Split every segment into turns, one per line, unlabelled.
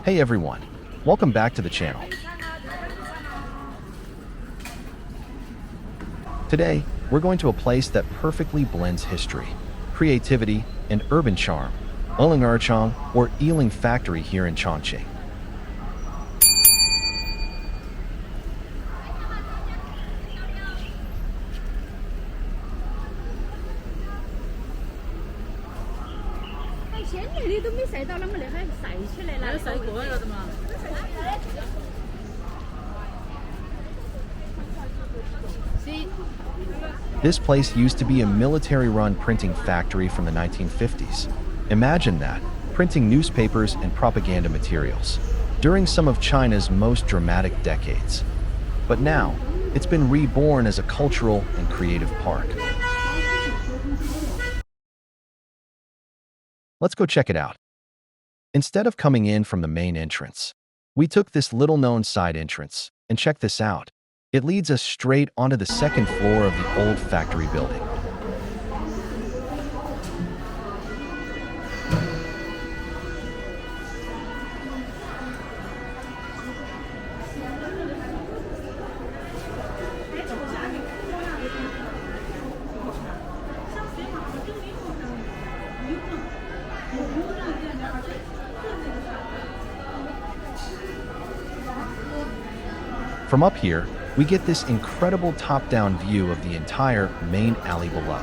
Hey everyone, welcome back to the channel. Today, we're going to a place that perfectly blends history, creativity, and urban charm, Eling Erchang, or Eling Factory here in Chongqing. This place used to be a military-run printing factory from the 1950s. Imagine that, printing newspapers and propaganda materials during some of China's most dramatic decades. But now, it's been reborn as a cultural and creative park. Let's go check it out. Instead of coming in from the main entrance, we took this little-known side entrance, and check this out. It leads us straight onto the second floor of the old factory building. From up here, we get this incredible top-down view of the entire main alley below.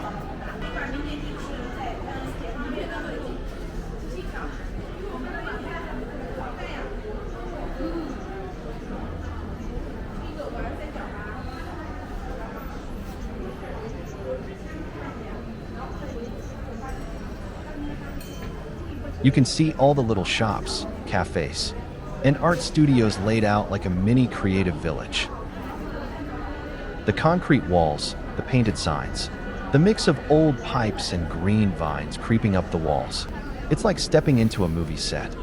You can see all the little shops, cafés, and art studios laid out like a mini creative village. The concrete walls, the painted signs, the mix of old pipes and green vines creeping up the walls. It's like stepping into a movie set.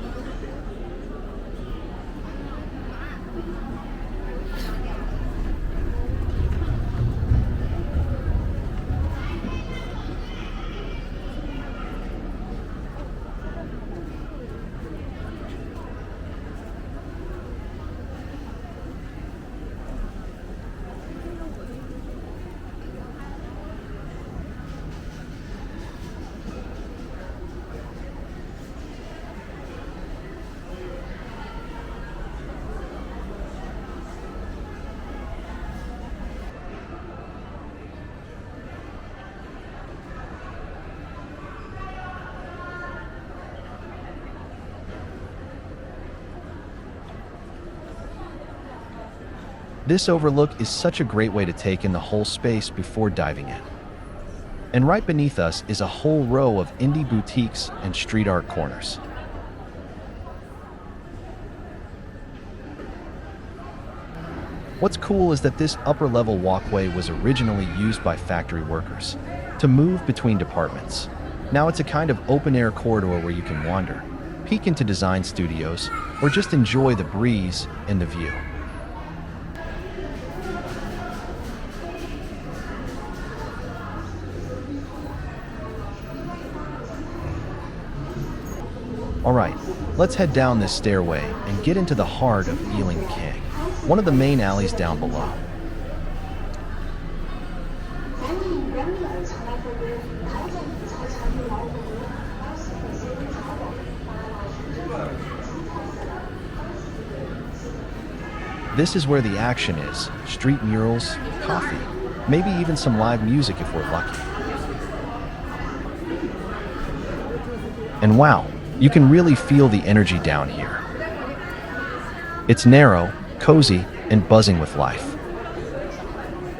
This overlook is such a great way to take in the whole space before diving in. And right beneath us is a whole row of indie boutiques and street art corners. What's cool is that this upper-level walkway was originally used by factory workers to move between departments. Now it's a kind of open-air corridor where you can wander, peek into design studios, or just enjoy the breeze and the view. Alright, let's head down this stairway and get into the heart of Eling Erchang, one of the main alleys down below. This is where the action is: street murals, coffee, maybe even some live music if we're lucky. And wow, you can really feel the energy down here. It's narrow, cozy, and buzzing with life.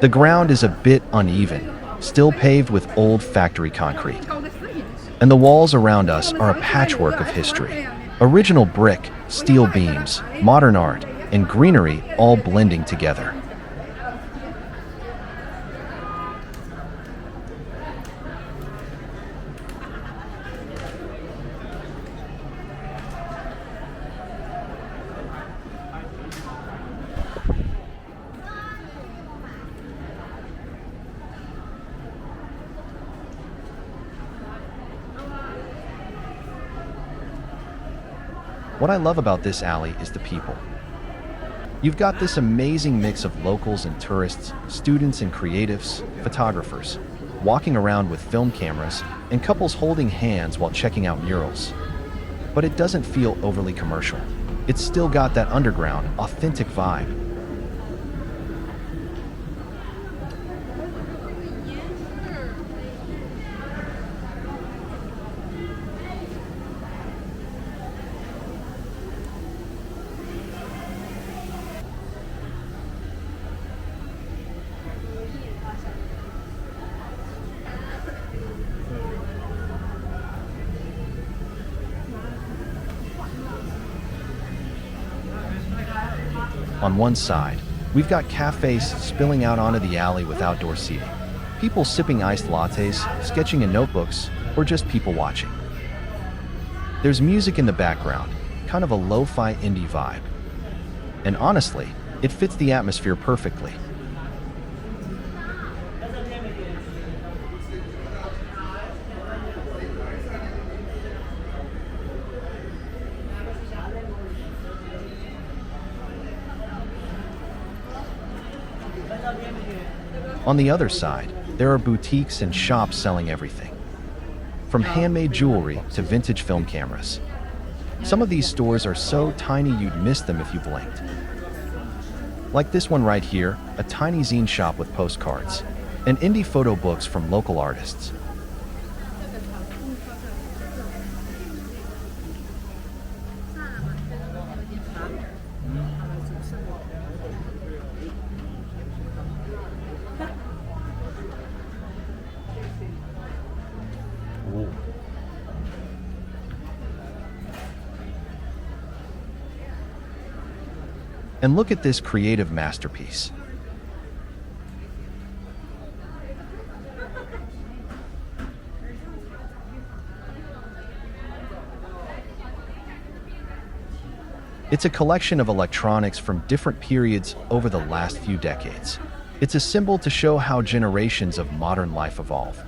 The ground is a bit uneven, still paved with old factory concrete. And the walls around us are a patchwork of history. Original brick, steel beams, modern art, and greenery all blending together. What I love about this alley is the people. You've got this amazing mix of locals and tourists, students and creatives, photographers, walking around with film cameras, and couples holding hands while checking out murals. But it doesn't feel overly commercial. It's still got that underground, authentic vibe. On one side, we've got cafés spilling out onto the alley with outdoor seating. People sipping iced lattes, sketching in notebooks, or just people watching. There's music in the background, kind of a lo-fi indie vibe. And honestly, it fits the atmosphere perfectly. On the other side, there are boutiques and shops selling everything, from handmade jewelry to vintage film cameras. Some of these stores are so tiny you'd miss them if you blinked. Like this one right here, a tiny zine shop with postcards, and indie photo books from local artists. And look at this creative masterpiece. It's a collection of electronics from different periods over the last few decades. It's a symbol to show how generations of modern life evolve.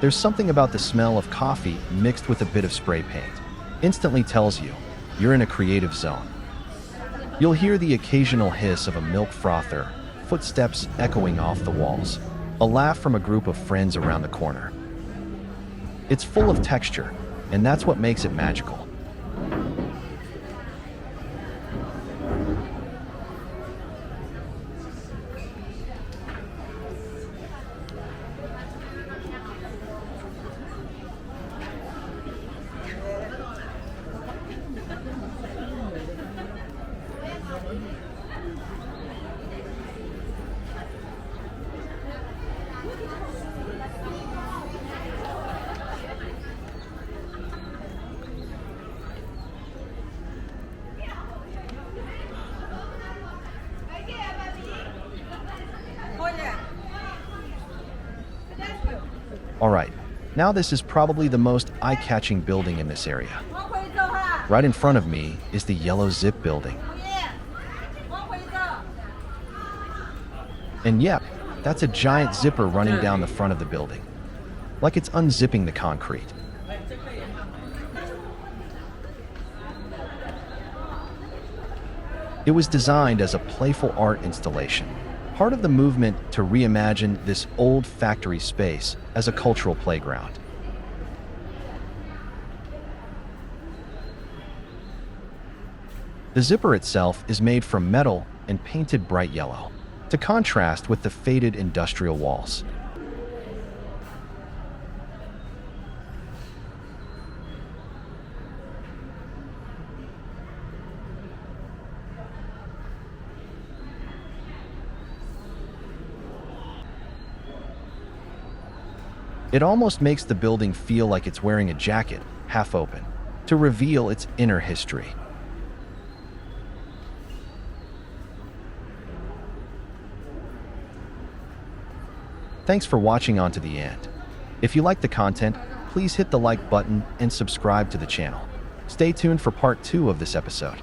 There's something about the smell of coffee mixed with a bit of spray paint. Instantly tells you, you're in a creative zone. You'll hear the occasional hiss of a milk frother, footsteps echoing off the walls, a laugh from a group of friends around the corner. It's full of texture, and that's what makes it magical. Alright, now this is probably the most eye-catching building in this area. Right in front of me is the yellow zip building. And yep, that's a giant zipper running down the front of the building, like it's unzipping the concrete. It was designed as a playful art installation, part of the movement to reimagine this old factory space as a cultural playground. The zipper itself is made from metal and painted bright yellow, to contrast with the faded industrial walls. It almost makes the building feel like it's wearing a jacket, half open, to reveal its inner history. Thanks for watching on to the end. If you like the content, please hit the like button and subscribe to the channel. Stay tuned for part 2 of this episode.